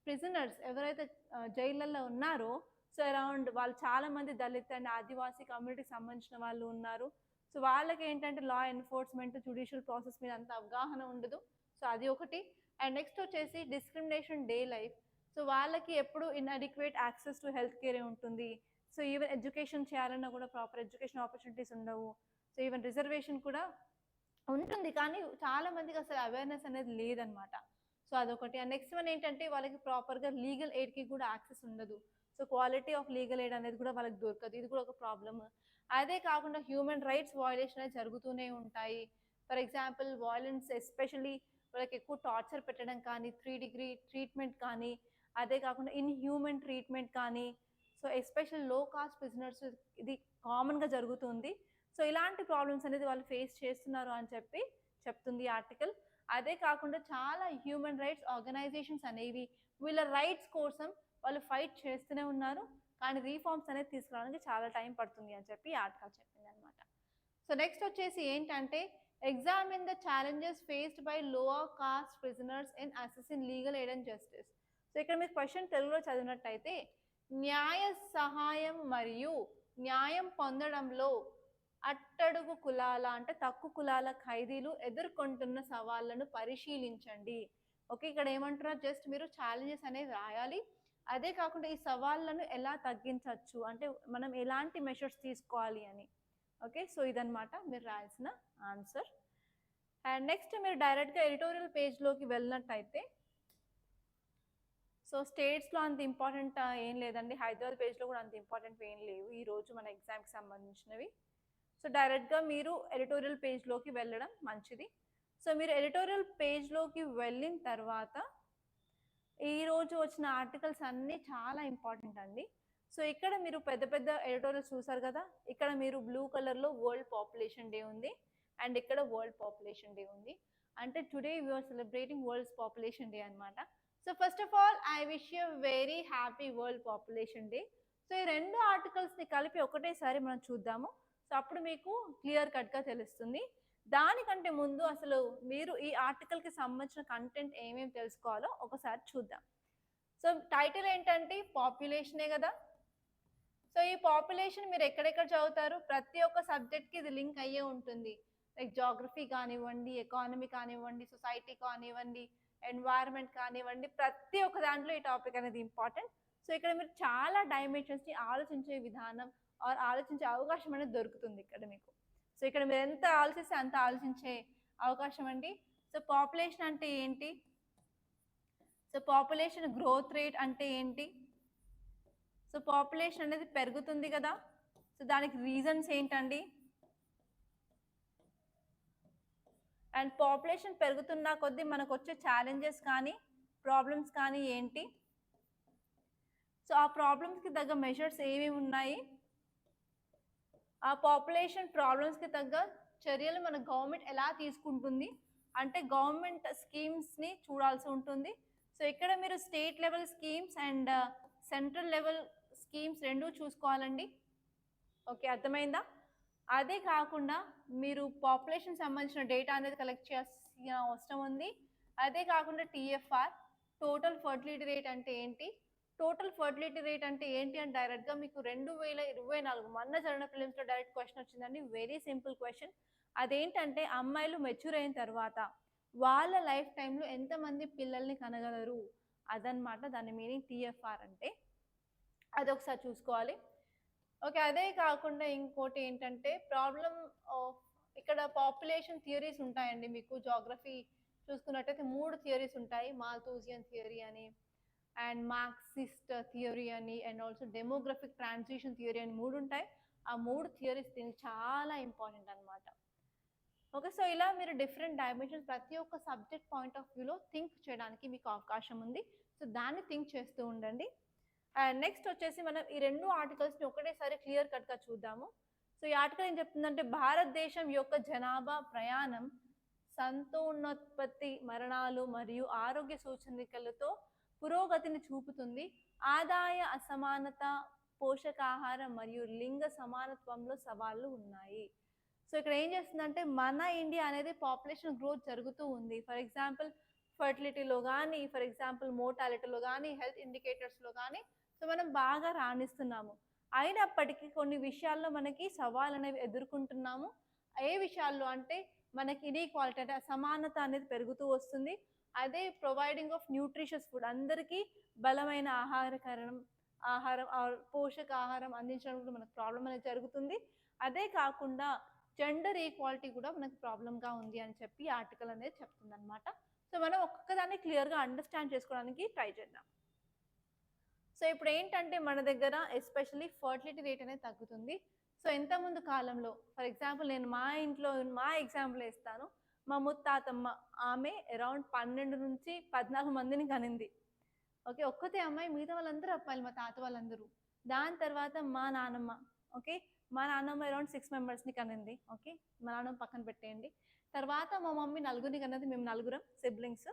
ప్రిజనర్స్ ఎవరైతే జైళ్ళల్లో ఉన్నారో, సో అరౌండ్ వాళ్ళు చాలామంది దళిత అండ్ ఆదివాసీ కమ్యూనిటీకి సంబంధించిన వాళ్ళు ఉన్నారు. సో వాళ్ళకి ఏంటంటే లా ఎన్ఫోర్స్మెంట్, జ్యుడిషియల్ ప్రాసెస్ మీద అంత అవగాహన ఉండదు. సో అది ఒకటి. అండ్ నెక్స్ట్ వచ్చేసి discrimination day life. So so వాళ్ళకి ఎప్పుడు ఇన్అడిక్వేట్ యాక్సెస్ టు హెల్త్ కేరే ఉంటుంది. సో ఈవెన్ ఎడ్యుకేషన్ చేయాలన్నా కూడా ప్రాపర్ ఎడ్యుకేషన్ ఆపర్చునిటీస్ ఉండవు. సో ఈవెన్ రిజర్వేషన్ కూడా ఉంటుంది, కానీ చాలా మందికి అసలు అవేర్నెస్ అనేది లేదనమాట. సో అదొకటి. అండ్ నెక్స్ట్ వన్ ఏంటంటే వాళ్ళకి ప్రాపర్గా లీగల్ ఎయిడ్కి కూడా యాక్సెస్ ఉండదు. So quality of legal aid అనేది కూడా వాళ్ళకి దొరకదు. ఇది కూడా ఒక ప్రాబ్లమ్. అదే కాకుండా హ్యూమన్ రైట్స్ వయలేషన్ అనేది జరుగుతూనే ఉంటాయి. ఫర్ ఎగ్జాంపుల్ వాయిలెన్స్, ఎస్పెషలీ వాళ్ళకి ఎక్కువ టార్చర్ పెట్టడం కానీ, 3 డిగ్రీ ట్రీట్మెంట్ కానీ, అదే కాకుండా ఇన్హ్యూమన్ ట్రీట్మెంట్ కానీ, సో ఎస్పెషల్ లో కాస్ట్ ప్రిజనర్స్ ఇది కామన్గా జరుగుతుంది. సో ఇలాంటి ప్రాబ్లమ్స్ అనేది వాళ్ళు ఫేస్ చేస్తున్నారు అని చెప్పి చెప్తుంది ఈ ఆర్టికల్. అదే కాకుండా చాలా హ్యూమన్ రైట్స్ ఆర్గనైజేషన్స్ అనేవి వీళ్ళ రైట్స్ కోసం వాళ్ళు ఫైట్ చేస్తూనే ఉన్నారు, కానీ రీఫార్మ్స్ అనేది తీసుకురావడానికి చాలా టైం పడుతుంది అని చెప్పి ఈ ఆర్టికల్ చెప్పింది అనమాట. సో నెక్స్ట్ వచ్చేసి ఏంటంటే examine the challenges faced by lower caste prisoners in assessing legal aid and justice. So ఇక్కడ మీకు క్వశ్చన్ తెలుగులో చదివినట్టయితే, న్యాయ సహాయం మరియు న్యాయం పొందడంలో అట్టడుగు కులాల అంటే తక్కువ కులాల ఖైదీలు ఎదుర్కొంటున్న సవాళ్లను పరిశీలించండి. ఓకే, ఇక్కడ ఏమంటారు, జస్ట్ మీరు ఛాలెంజెస్ అనేవి రాయాలి. అదే కాకుండా ఈ సవాళ్లను ఎలా తగ్గించవచ్చు అంటే మనం ఎలాంటి మెషర్స్ తీసుకోవాలి అని. ఓకే, సో ఇదనమాట మీరు రాయాల్సిన ఆన్సర్. అండ్ నెక్స్ట్ మీరు డైరెక్ట్గా ఎడిటోరియల్ పేజ్లోకి వెళ్ళినట్టయితే, సో స్టేట్స్లో అంత ఇంపార్టెంట్ ఏం లేదండి, హైదరాబాద్ పేజ్లో కూడా అంత ఇంపార్టెంట్ ఏం లేవు ఈరోజు మన ఎగ్జామ్కి సంబంధించినవి. సో డైరెక్ట్గా మీరు ఎడిటోరియల్ పేజ్లోకి వెళ్ళడం మంచిది. సో మీరు ఎడిటోరియల్ పేజ్లోకి వెళ్ళిన తర్వాత ఈరోజు వచ్చిన ఆర్టికల్స్ అన్నీ చాలా ఇంపార్టెంట్ అండి. సో ఇక్కడ మీరు పెద్ద పెద్ద ఎడిటోరియల్స్ చూసారు కదా, ఇక్కడ మీరు బ్లూ కలర్లో వరల్డ్ పాపులేషన్ డే ఉంది అండ్ ఇక్కడ వరల్డ్ పాపులేషన్ డే ఉంది. అంటే today we are celebrating world's population day అనమాట. So first of all I wish you very happy world population day. So ఈ రెండు ఆర్టికల్స్ని కలిపి ఒకటేసారి మనం చూద్దాము. సో అప్పుడు మీకు క్లియర్ కట్గా తెలుస్తుంది. దానికంటే ముందు అసలు మీరు ఈ ఆర్టికల్కి సంబంధించిన కంటెంట్ ఏమేమి తెలుసుకోవాలో ఒకసారి చూద్దాం. సో టైటిల్ ఏంటంటే పాపులేషనే కదా. సో ఈ పాపులేషన్ మీరు ఎక్కడెక్కడ చదువుతారు, ప్రతి ఒక్క సబ్జెక్ట్కి ఇది లింక్ అయ్యే ఉంటుంది. లైక్ జాగ్రఫీ కానివ్వండి, ఎకానమీ కానివ్వండి, సొసైటీ కానివ్వండి, ఎన్వైరన్మెంట్ కానివ్వండి, ప్రతి ఒక్క దాంట్లో ఈ టాపిక్ అనేది ఇంపార్టెంట్. సో ఇక్కడ మీరు చాలా డైమెన్షన్స్ని ఆలోచించే విధానం ఆలోచించే అవకాశం అనేది దొరుకుతుంది ఇక్కడ మీకు. సో ఇక్కడ మీరు ఎంత ఆలోచిస్తే అంత ఆలోచించే అవకాశం అండి. సో పాపులేషన్ అంటే ఏంటి, సో పాపులేషన్ గ్రోత్ రేట్ అంటే ఏంటి, సో పాపులేషన్ అనేది పెరుగుతుంది కదా, సో దానికి రీజన్స్ ఏంటండి, అండ్ పాపులేషన్ పెరుగుతున్న కొద్దీ మనకు వచ్చే ఛాలెంజెస్ కానీ ప్రాబ్లమ్స్ కానీ ఏంటి, సో ఆ ప్రాబ్లమ్స్కి తగ్గ మెషర్స్ ఏమేమి ఉన్నాయి, ఆ పాపులేషన్ ప్రాబ్లమ్స్కి తగ్గ చర్యలు మన గవర్నమెంట్ ఎలా తీసుకుంటుంది అంటే గవర్నమెంట్ స్కీమ్స్ని చూడాల్సి ఉంటుంది. సో ఇక్కడ మీరు state level schemes and central level schemes రెండూ చూసుకోవాలండి. ఓకే, అర్థమైందా? అదే కాకుండా మీరు పాపులేషన్ సంబంధించిన డేటా అనేది కలెక్ట్ చేయాల్సిన అవసరం ఉంది. అదే కాకుండా TFR టోటల్ ఫర్టిలిటీ రేట్ అంటే ఏంటి, టోటల్ ఫర్టిలిటీ రేట్ అంటే ఏంటి అని డైరెక్ట్గా మీకు 2024 మొన్న జరిగిన ఫిలిమ్స్లో డైరెక్ట్ క్వశ్చన్ వచ్చిందండి. Very simple question. అదేంటంటే అమ్మాయిలు మెచ్యూర్ అయిన తర్వాత వాళ్ళ లైఫ్ టైంలో ఎంతమంది పిల్లల్ని కనగలరు అదనమాట దాని మీనింగ్ TFR అంటే. అది ఒకసారి చూసుకోవాలి. ఓకే, అదే కాకుండా ఇంకోటి ఏంటంటే ప్రాబ్లమ్ ఆఫ్ ఇక్కడ పాపులేషన్ థియరీస్ ఉంటాయండి. మీకు జాగ్రఫీ చూసుకున్నట్టయితే 3 థియరీస్ ఉంటాయి, మాల్థూజియన్ థియరీ అని అండ్ మార్క్సిస్ట్ థియరీ అని and also demographic transition theory అని 3 ఉంటాయి. ఆ 3 థియరీస్ దీనికి చాలా ఇంపార్టెంట్ అనమాట. ఓకే, సో ఇలా మీరు డిఫరెంట్ డైమెన్షన్స్ ప్రతి ఒక్క సబ్జెక్ట్ పాయింట్ ఆఫ్ వ్యూలో థింక్ చేయడానికి మీకు అవకాశం ఉంది. సో దాన్ని థింక్ చేస్తూ ఉండండి. అండ్ నెక్స్ట్ వచ్చేసి మనం ఈ 2 ఆర్టికల్స్ని ఒకటేసారి క్లియర్ కట్గా చూద్దాము. సో ఈ ఆర్టికల్ ఏం చెప్తుందంటే భారతదేశం యొక్క జనాభా ప్రయాణం సంతానోత్పత్తి, మరణాలు మరియు ఆరోగ్య సూచనలతో పురోగతిని చూపుతుంది. ఆదాయ అసమానత, పోషకాహారం మరియు లింగ సమానత్వంలో సవాళ్లు ఉన్నాయి. సో ఇక్కడ ఏం చేస్తుందంటే మన ఇండియా అనేది పాపులేషన్ గ్రోత్ జరుగుతూ ఉంది. ఫర్ ఎగ్జాంపుల్ ఫర్టిలిటీలో కానీ, ఫర్ ఎగ్జాంపుల్ మోర్టాలిటీలో కానీ, హెల్త్ ఇండికేటర్స్లో కానీ సో మనం బాగా రాణిస్తున్నాము. అయినప్పటికీ కొన్ని విషయాల్లో మనకి సవాళ్ళు అనేవి ఎదుర్కొంటున్నాము. ఏ విషయాల్లో అంటే మనకి ఇన్ఈక్వాలిటీ అంటే అసమానత అనేది పెరుగుతూ వస్తుంది. అదే ప్రొవైడింగ్ ఆఫ్ న్యూట్రిషియస్ ఫుడ్, అందరికీ బలమైన ఆహారం పోషకాహారం అందించడం కూడా మనకు ప్రాబ్లం అనేది జరుగుతుంది. అదే కాకుండా జెండర్ ఈక్వాలిటీ కూడా మనకు ప్రాబ్లంగా ఉంది అని చెప్పి ఆర్టికల్ అనేది చెప్తుందన్నమాట. సో మనం ఒక్కొక్కదాన్ని క్లియర్గా అండర్స్టాండ్ చేసుకోవడానికి ట్రై చేద్దాం. సో ఇప్పుడు ఏంటంటే మన దగ్గర ఎస్పెషల్లీ ఫర్టిలిటీ రేట్ అనేది తగ్గుతుంది. సో ఇంతకుముందు కాలంలో ఫర్ ఎగ్జాంపుల్ నేను మా ఇంట్లో మా ఎగ్జాంపుల్ ఇస్తాను. మా ముత్తాతమ్మ ఆమె అరౌండ్ 12 నుంచి 14 మందిని కనింది. ఓకే, ఒక్కతే అమ్మాయి, మిగతా వాళ్ళందరూ అబ్బాయిలు, మా తాత వాళ్ళందరూ. దాని తర్వాత మా నాన్నమ్మ, ఓకే, మా నాన్నమ్మ అరౌండ్ 6 మెంబర్స్ని కనింది. ఓకే, మా నాన్నమ్మ పక్కన పెట్టేయండి. తర్వాత మా మమ్మీ నలుగురిని కన్నది, మేము నలుగురం సిబ్లింగ్స్.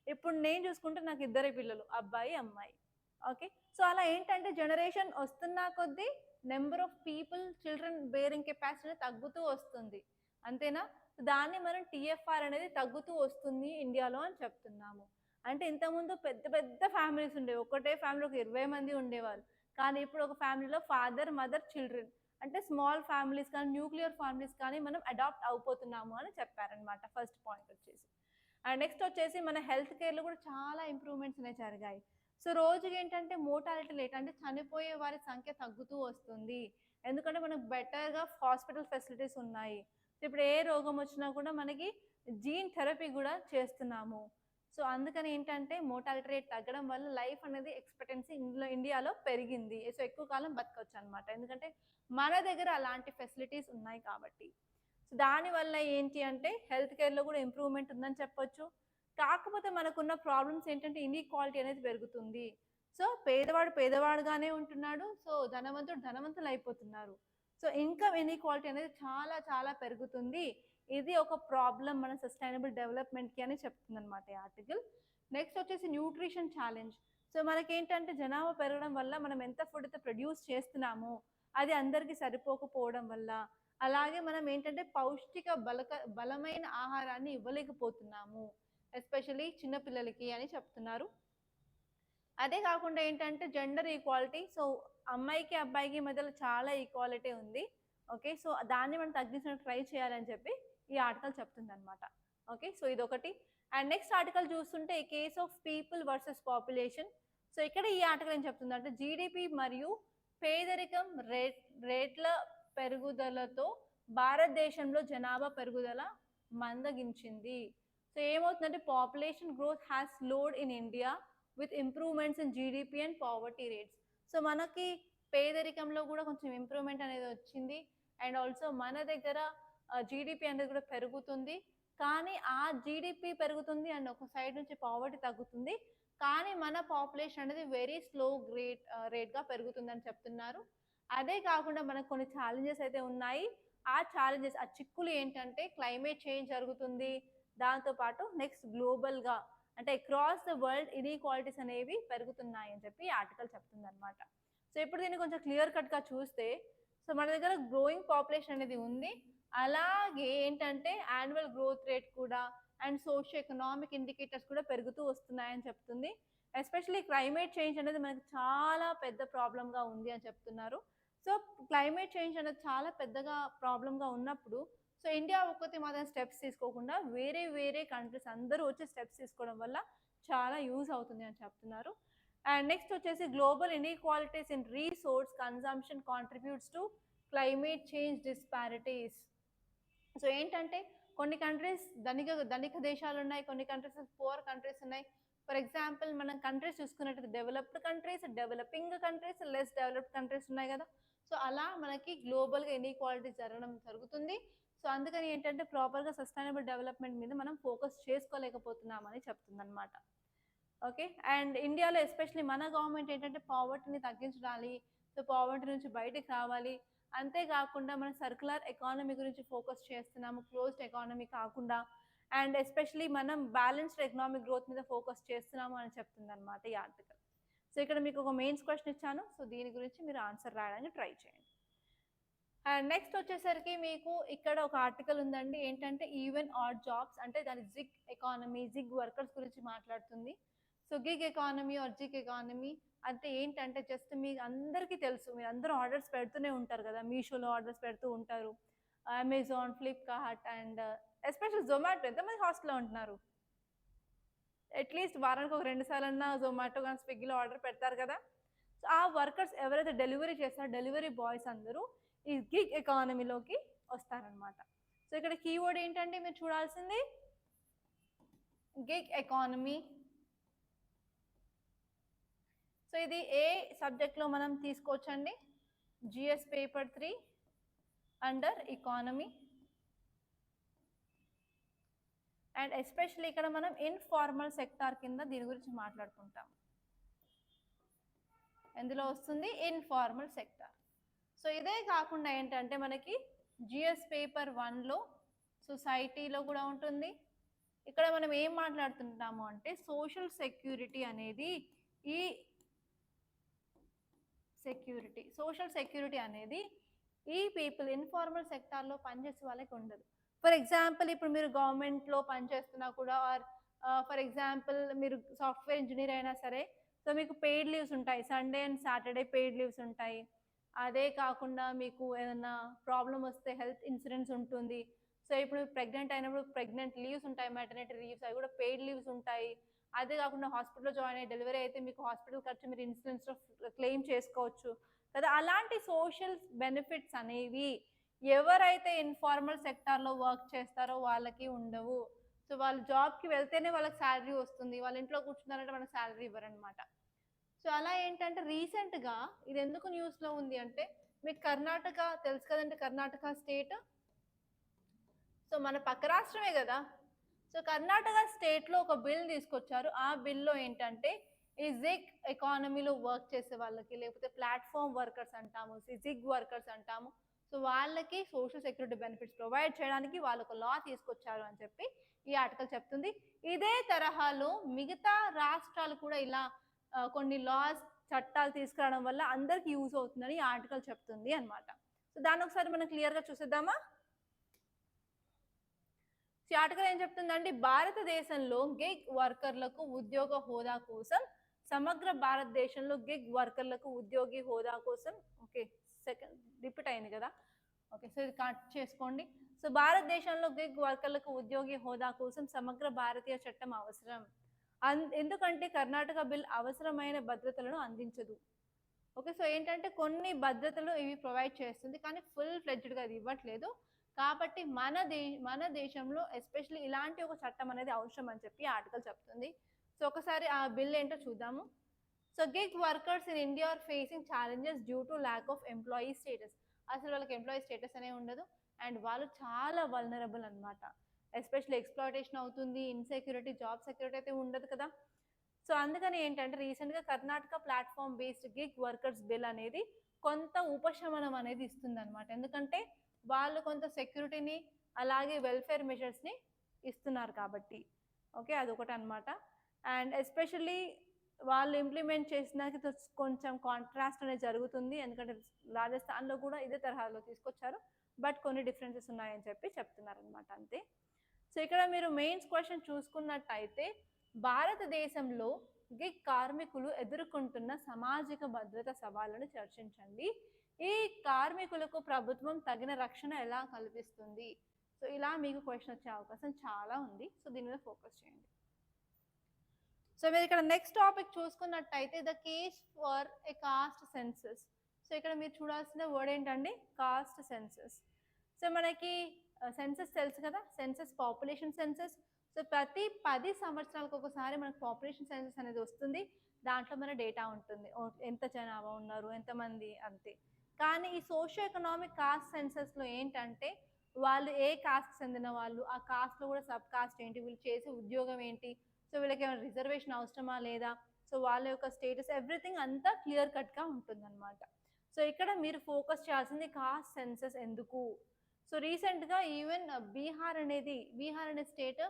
ఇప్పుడు నేను చూసుకుంటే నాకు 2 పిల్లలు, అబ్బాయి అమ్మాయి. ఓకే, సో అలా ఏంటంటే జనరేషన్ వస్తున్న కొద్దీ number of people children bearing capacity తగ్గుతూ వస్తుంది, అంతేనా? దాన్ని మనం టీఎఫ్ఆర్ అనేది తగ్గుతూ వస్తుంది ఇండియాలో అని చెప్తున్నాము. అంటే ఇంతకుముందు పెద్ద పెద్ద ఫ్యామిలీస్ ఉండేవి, ఒకటే ఫ్యామిలీ ఒక 20 మంది ఉండేవారు. కానీ ఇప్పుడు ఒక ఫ్యామిలీలో ఫాదర్ మదర్ చిల్డ్రన్, అంటే స్మాల్ ఫ్యామిలీస్ కానీ న్యూక్లియర్ ఫ్యామిలీస్ కానీ మనం అడాప్ట్ అయిపోతున్నాము అని చెప్పారనమాట. ఫస్ట్ పాయింట్ వచ్చేసి. అండ్ నెక్స్ట్ వచ్చేసి మన హెల్త్ కేర్లో కూడా చాలా ఇంప్రూవ్మెంట్స్ అనేవి జరిగాయి. సో రోజుకి ఏంటంటే మోర్టాలిటీ రేట్ అంటే చనిపోయే వారి సంఖ్య తగ్గుతూ వస్తుంది, ఎందుకంటే మనకు బెటర్గా హాస్పిటల్ ఫెసిలిటీస్ ఉన్నాయి. ఇప్పుడు ఏ రోగం వచ్చినా కూడా మనకి జీన్ థెరపీ కూడా చేస్తున్నాము. సో అందుకని ఏంటంటే మోర్టాలిటీ రేట్ తగ్గడం వల్ల లైఫ్ అనేది ఎక్స్పెక్టెన్సీ ఇండియాలో పెరిగింది. సో ఎక్కువ కాలం బతకవచ్చు అనమాట, ఎందుకంటే మన దగ్గర అలాంటి ఫెసిలిటీస్ ఉన్నాయి కాబట్టి. సో దానివల్ల ఏంటి అంటే హెల్త్ కేర్లో కూడా ఇంప్రూవ్మెంట్ ఉందని చెప్పొచ్చు. కాకపోతే మనకున్న ప్రాబ్లమ్స్ ఏంటంటే ఇన్ఈక్వాలిటీ అనేది పెరుగుతుంది. సో పేదవాడు పేదవాడుగానే ఉంటున్నాడు, సో ధనవంతుడు ధనవంతులు అయిపోతున్నారు. సో ఇన్కమ్ ఇన్ఈక్వాలిటీ అనేది చాలా చాలా పెరుగుతుంది. ఇది ఒక ప్రాబ్లం మన సస్టైనబుల్ డెవలప్మెంట్కి అని చెప్తుంది అనమాట ఈ ఆర్టికల్. నెక్స్ట్ వచ్చేసి న్యూట్రిషన్ ఛాలెంజ్. సో మనకేంటంటే జనాభా పెరగడం వల్ల మనం ఎంత ఫుడ్ అయితే ప్రొడ్యూస్ చేస్తున్నామో అది అందరికీ సరిపోకపోవడం వల్ల, అలాగే మనం ఏంటంటే పౌష్టిక బలమైన ఆహారాన్ని ఇవ్వలేకపోతున్నాము, ఎస్పెషలీ చిన్నపిల్లలకి అని చెప్తున్నారు. అదే కాకుండా ఏంటంటే జెండర్ ఈక్వాలిటీ. సో అమ్మాయికి అబ్బాయికి మధ్యలో చాలా ఈక్వాలిటీ ఉంది. ఓకే, సో దాన్ని మనం తగ్గించడానికి ట్రై చేయాలని చెప్పి ఈ ఆర్టికల్ చెప్తుంది అనమాట. ఓకే, సో ఇదొకటి. అండ్ నెక్స్ట్ ఆర్టికల్ చూస్తుంటే ఈ case of people versus population. So ఇక్కడ ఈ ఆర్టికల్ ఏం చెప్తుందంటే జీడిపి మరియు పేదరికం రేట్ల పెరుగుదలతో భారతదేశంలో జనాభా పెరుగుదల మందగించింది. సో ఏమవుతుందంటే population growth has slowed in India with improvements in GDP and poverty rates. So మనకి పేదరికంలో కూడా కొంచెం ఇంప్రూవ్మెంట్ అనేది వచ్చింది. అండ్ ఆల్సో మన దగ్గర జీడిపి అనేది కూడా పెరుగుతుంది. కానీ ఆ జీడిపి పెరుగుతుంది అండ్ ఒక సైడ్ నుంచి పావర్టీ తగ్గుతుంది, కానీ మన పాపులేషన్ అనేది వెరీ స్లో రేట్గా పెరుగుతుందని చెప్తున్నారు. అదే కాకుండా మనకు కొన్ని ఛాలెంజెస్ అయితే ఉన్నాయి. ఆ ఛాలెంజెస్, ఆ చిక్కులు ఏంటంటే క్లైమేట్ చేంజ్ జరుగుతుంది, దాంతోపాటు నెక్స్ట్ గ్లోబల్గా అంటే అక్రాస్ ద వరల్డ్ ఇన్ఈక్వాలిటీస్ అనేవి పెరుగుతున్నాయి అని చెప్పి ఆర్టికల్ చెప్తుంది అనమాట. సో ఇప్పుడు దీన్ని కొంచెం క్లియర్ కట్గా చూస్తే, సో మన దగ్గర గ్రోయింగ్ పాపులేషన్ అనేది ఉంది, అలాగే ఏంటంటే యాన్యువల్ గ్రోత్ రేట్ కూడా అండ్ సోషియో ఎకనామిక్ ఇండికేటర్స్ కూడా పెరుగుతూ వస్తున్నాయని చెప్తుంది. ఎస్పెషలీ క్లైమేట్ చేంజ్ అనేది మనకి చాలా పెద్ద ప్రాబ్లంగా ఉంది అని చెప్తున్నారు. సో క్లైమేట్ చేంజ్ అనేది చాలా పెద్దగా ప్రాబ్లంగా ఉన్నప్పుడు సో ఇండియా ఒక్కటి మాత్రం స్టెప్స్ తీసుకోకుండా వేరే వేరే కంట్రీస్ అందరూ వచ్చి స్టెప్స్ తీసుకోవడం వల్ల చాలా యూజ్ అవుతుంది అని చెప్తున్నారు. అండ్ నెక్స్ట్ వచ్చేసి global inequalities in resource consumption contributes to climate change disparities. So ఏంటంటే కొన్ని కంట్రీస్ ధనిక దేశాలు ఉన్నాయి, కొన్ని కంట్రీస్ పూర్ కంట్రీస్ ఉన్నాయి. ఫర్ ఎగ్జాంపుల్ మనం కంట్రీస్ చూసుకున్నట్టు developed countries, developing countries, less developed countries ఉన్నాయి కదా. సో అలా మనకి గ్లోబల్గా ఇన్ఈక్వాలిటీస్ జరుగుతుంది. సో అందుకని ఏంటంటే ప్రాపర్గా సస్టైనబుల్ డెవలప్మెంట్ మీద మనం ఫోకస్ చేసుకోలేకపోతున్నామని చెప్తుందన్నమాట. ఓకే, అండ్ ఇండియాలో ఎస్పెషలీ మన గవర్నమెంట్ ఏంటంటే పావర్టీని తగ్గించాలి, సో పావర్టీ నుంచి బయటకు రావాలి. అంతేకాకుండా మనం సర్క్యులర్ ఎకానమీ గురించి ఫోకస్ చేస్తున్నాము, క్లోజ్డ్ ఎకానమీ కాకుండా. అండ్ ఎస్పెషలీ మనం బ్యాలెన్స్డ్ ఎకనామిక్ గ్రోత్ మీద ఫోకస్ చేస్తున్నాము అని చెప్తుంది అనమాట ఈ ఆర్టికల్. సో ఇక్కడ మీకు ఒక మెయిన్స్ క్వశ్చన్ ఇచ్చాను, సో దీని గురించి మీరు ఆన్సర్ రాయడానికి ట్రై చేయండి. అండ్ నెక్స్ట్ వచ్చేసరికి మీకు ఇక్కడ ఒక ఆర్టికల్ ఉందండి, ఏంటంటే ఈవెన్ ఆడ్ జాబ్స్, అంటే దాని జిగ్ ఎకానమీ, జిగ్ వర్కర్స్ గురించి మాట్లాడుతుంది. So gig economy are zig economy అంటే ఏంటంటే జస్ట్ మీకు అందరికీ తెలుసు, మీరు అందరూ ఆర్డర్స్ పెడుతూనే ఉంటారు కదా, మీషోలో ఆర్డర్స్ పెడుతూ ఉంటారు, Amazon, Flipkart and especial Zomato. ఎంతమంది హాస్టల్లో ఉంటున్నారు? అట్లీస్ట్ వారానికి ఒక 2 సార్లన్నా జొమాటో కానీ స్విగ్గీలో ఆర్డర్ పెడతారు కదా. సో ఆ వర్కర్స్ ఎవరైతే డెలివరీ చేస్తారో డెలివరీ బాయ్స్ అందరూ ఈ గిగ్ ఎకానమీలోకి వస్తారనమాట. సో ఇక్కడ కీవర్డ్ ఏంటంటే మీరు చూడాల్సింది గిగ్ ఎకానమీ. సో ఇది ఏ సబ్జెక్ట్లో మనం తీసుకోవచ్చండి? GS paper 3 under economy. And especially ఇక్కడ మనం ఇన్ఫార్మల్ సెక్టార్ కింద దీని గురించి మాట్లాడుకుంటాం. ఎందులో వస్తుంది? Informal sector. సో ఇదే కాకుండా ఏంటంటే మనకి జిఎస్ పేపర్ 1లో సొసైటీలో కూడా ఉంటుంది. ఇక్కడ మనం ఏం మాట్లాడుతుంటాము అంటే సోషల్ సెక్యూరిటీ అనేది ఈ సోషల్ సెక్యూరిటీ అనేది ఈ పీపుల్ ఇన్ఫార్మల్ సెక్టార్లో పనిచేసే వాళ్ళకి ఉండదు. ఫర్ ఎగ్జాంపుల్ ఇప్పుడు మీరు గవర్నమెంట్లో పనిచేస్తున్నా కూడా ఆర్ ఫర్ ఎగ్జాంపుల్ మీరు సాఫ్ట్వేర్ ఇంజనీర్ అయినా సరే, సో మీకు పెయిడ్ లీవ్స్ ఉంటాయి. Sunday and Saturday paid leaves ఉంటాయి. అదే కాకుండా మీకు ఏదైనా ప్రాబ్లం వస్తే హెల్త్ ఇన్సూరెన్స్ ఉంటుంది. సో ఇప్పుడు ప్రెగ్నెంట్ అయినప్పుడు ప్రెగ్నెంట్ లీవ్స్ ఉంటాయి, మెటర్నిటీ లీవ్స్, అవి కూడా పెయిడ్ లీవ్స్ ఉంటాయి. అదే కాకుండా హాస్పిటల్లో జాయిన్ అయ్యి డెలివరీ అయితే మీకు హాస్పిటల్ ఖర్చు మీరు ఇన్సూరెన్స్లో క్లెయిమ్ చేసుకోవచ్చు కదా. అలాంటి సోషల్ బెనిఫిట్స్ అనేవి ఎవరైతే ఇన్ఫార్మల్ సెక్టార్లో వర్క్ చేస్తారో వాళ్ళకి ఉండవు. సో వాళ్ళు జాబ్కి వెళ్తేనే వాళ్ళకి శాలరీ వస్తుంది, వాళ్ళ ఇంట్లో కూర్చున్నారంటే వాళ్ళకి శాలరీ ఇవ్వరనమాట. సో అలా ఏంటంటే రీసెంట్గా ఇది ఎందుకు న్యూస్లో ఉంది అంటే మీకు కర్ణాటక తెలుసు కదంటే కర్ణాటక స్టేట్ సో మన పక్క రాష్ట్రమే కదా. సో కర్ణాటక స్టేట్లో ఒక బిల్ తీసుకొచ్చారు. ఆ బిల్లో ఏంటంటే ఈ జిగ్ ఎకానమీలో వర్క్ చేసే వాళ్ళకి లేకపోతే ప్లాట్ఫామ్ వర్కర్స్ అంటాము, జిగ్ వర్కర్స్ అంటాము. సో వాళ్ళకి సోషల్ సెక్యూరిటీ బెనిఫిట్స్ ప్రొవైడ్ చేయడానికి వాళ్ళు ఒక లా తీసుకొచ్చారు అని చెప్పి ఈ ఆర్టికల్ చెప్తుంది. ఇదే తరహాలో మిగతా రాష్ట్రాలు కూడా ఇలా కొన్ని లాస్ చట్టాలు తీసుకురావడం వల్ల అందరికి యూజ్ అవుతుందని ఈ ఆర్టికల్ చెప్తుంది అనమాట. సో దాన్ని ఒకసారి మనం క్లియర్గా చూసేద్దామా. ఈ ఆర్టికల్ ఏం చెప్తుందండి? భారతదేశంలో గిగ్ వర్కర్లకు ఉద్యోగ హోదా కోసం సమగ్ర భారతదేశంలో గిగ్ వర్కర్లకు ఉద్యోగి హోదా కోసం ఓకే సెకండ్ రిపీట్ అయింది కదా. ఓకే సో ఇది కట్ చేసుకోండి. సో భారతదేశంలో గిగ్ వర్కర్లకు ఉద్యోగి హోదా కోసం సమగ్ర భారతీయ చట్టం అవసరం. ఎందుకంటే కర్ణాటక బిల్ అవసరమైన భద్రతలను అందించదు. ఓకే సో ఏంటంటే కొన్ని భద్రతలు ఇవి ప్రొవైడ్ చేస్తుంది కానీ ఫుల్ ఫ్లెడ్జ్డ్గా అది ఇవ్వట్లేదు. కాబట్టి మన దేశంలో ఎస్పెషల్లీ ఇలాంటి ఒక చట్టం అనేది అవసరం అని చెప్పి ఆర్టికల్ చెప్తుంది. సో ఒకసారి ఆ బిల్ ఏంటో చూద్దాము. So gig workers in India are facing challenges due to lack of employee status. అసలు వాళ్ళకి ఎంప్లాయీ స్టేటస్ అనే ఉండదు అండ్ వాళ్ళు చాలా వల్నరబుల్ అనమాట. ఎస్పెషల్లీ ఎక్స్ప్లాయిటేషన్ అవుతుంది, ఇన్సెక్యూరిటీ, జాబ్ సెక్యూరిటీ అయితే ఉండదు కదా. సో అందుకని ఏంటంటే రీసెంట్గా Karnataka platform based gig workers bill అనేది కొంత ఉపశమనం అనేది ఇస్తుంది అనమాట. ఎందుకంటే వాళ్ళు కొంత సెక్యూరిటీని అలాగే వెల్ఫేర్ మెజర్స్ని ఇస్తున్నారు కాబట్టి. ఓకే అదొకటి అనమాట. అండ్ ఎస్పెషల్లీ వాళ్ళు ఇంప్లిమెంట్ చేసినాక కొంచెం కాంట్రాస్ట్ అనేది జరుగుతుంది. ఎందుకంటే రాజస్థాన్లో కూడా ఇదే తరహాలో తీసుకొచ్చారు బట్ కొన్ని డిఫరెన్సెస్ ఉన్నాయని చెప్పి చెప్తున్నారు అనమాట అంతే. సో ఇక్కడ మీరు మెయిన్స్ క్వశ్చన్ చూసుకున్నట్టయితే భారతదేశంలో గిగ్ కార్మికులు ఎదుర్కొంటున్న సామాజిక భద్రత సవాళ్లను చర్చించండి. ఈ కార్మికులకు ప్రభుత్వం తగిన రక్షణ ఎలా కల్పిస్తుంది? సో ఇలా మీకు క్వశ్చన్ వచ్చే అవకాశం చాలా ఉంది. సో దీని మీద ఫోకస్ చేయండి. సో మీరు ఇక్కడ నెక్స్ట్ టాపిక్ చూసుకున్నట్టయితే the case for a cost census. So ఇక్కడ మీరు చూడాల్సిన వర్డ్ ఏంటండి? Cost census. సో మనకి సెన్సస్ తెలుసు కదా, సెన్సస్ పాపులేషన్ సెన్సస్. సో ప్రతి 10 సంవత్సరాలకు ఒకసారి మనకు పాపులేషన్ సెన్సస్ అనేది వస్తుంది. దాంట్లో మన డేటా ఉంటుంది, ఎంత జనాభా ఉన్నారు, ఎంతమంది అంతే. కానీ ఈ సోషియో ఎకనామిక్ కాస్ట్ సెన్సస్లో ఏంటంటే వాళ్ళు ఏ కాస్ట్ చెందిన వాళ్ళు, ఆ కాస్ట్లో కూడా సబ్ కాస్ట్ ఏంటి, వీళ్ళు చేసే ఉద్యోగం ఏంటి, సో వీళ్ళకి ఏమైనా రిజర్వేషన్ అవసరమా లేదా, సో వాళ్ళ యొక్క స్టేటస్ ఎవ్రీథింగ్ అంతా క్లియర్ కట్గా ఉంటుందన్నమాట. సో ఇక్కడ మీరు ఫోకస్ చేయాల్సింది కాస్ట్ సెన్సస్ ఎందుకు. సో రీసెంట్గా ఈవెన్ బీహార్ అనే state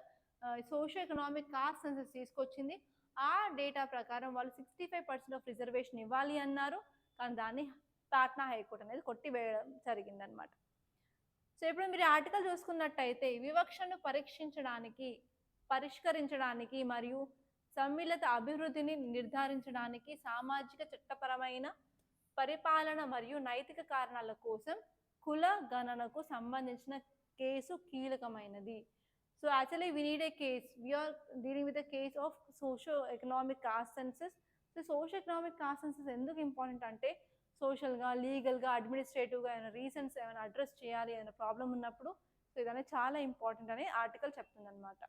socio economic cost census తీసుకొచ్చింది. ఆ డేటా ప్రకారం వాళ్ళు 65% ఆఫ్ రిజర్వేషన్ ఇవ్వాలి అన్నారు, కానీ దాన్ని పాట్నా హైకోర్టు అనేది కొట్టివేయడం జరిగిందనమాట. సో ఇప్పుడు మీరు ఆర్టికల్ చూసుకున్నట్టయితే వివక్షను పరిష్కరించడానికి మరియు సమ్మిళిత అభివృద్ధిని నిర్ధారించడానికి సామాజిక చట్టపరమైన పరిపాలన మరియు నైతిక కారణాల కోసం కుల గణనకు సంబంధించిన కేసు కీలకమైనది. So So actually we need a case. We are dealing with a case of socio-economic caste census. So socio-economic caste census ఎందుకు ఇంపార్టెంట్ అంటే సోషల్గా, లీగల్గా, అడ్మినిస్ట్రేటివ్గా ఏమైనా రీజన్స్ ఏమైనా అడ్రస్ చేయాలి, ఏమైనా ప్రాబ్లం ఉన్నప్పుడు సో ఇదనేది చాలా ఇంపార్టెంట్ అని ఆర్టికల్ చెప్తుంది అనమాట.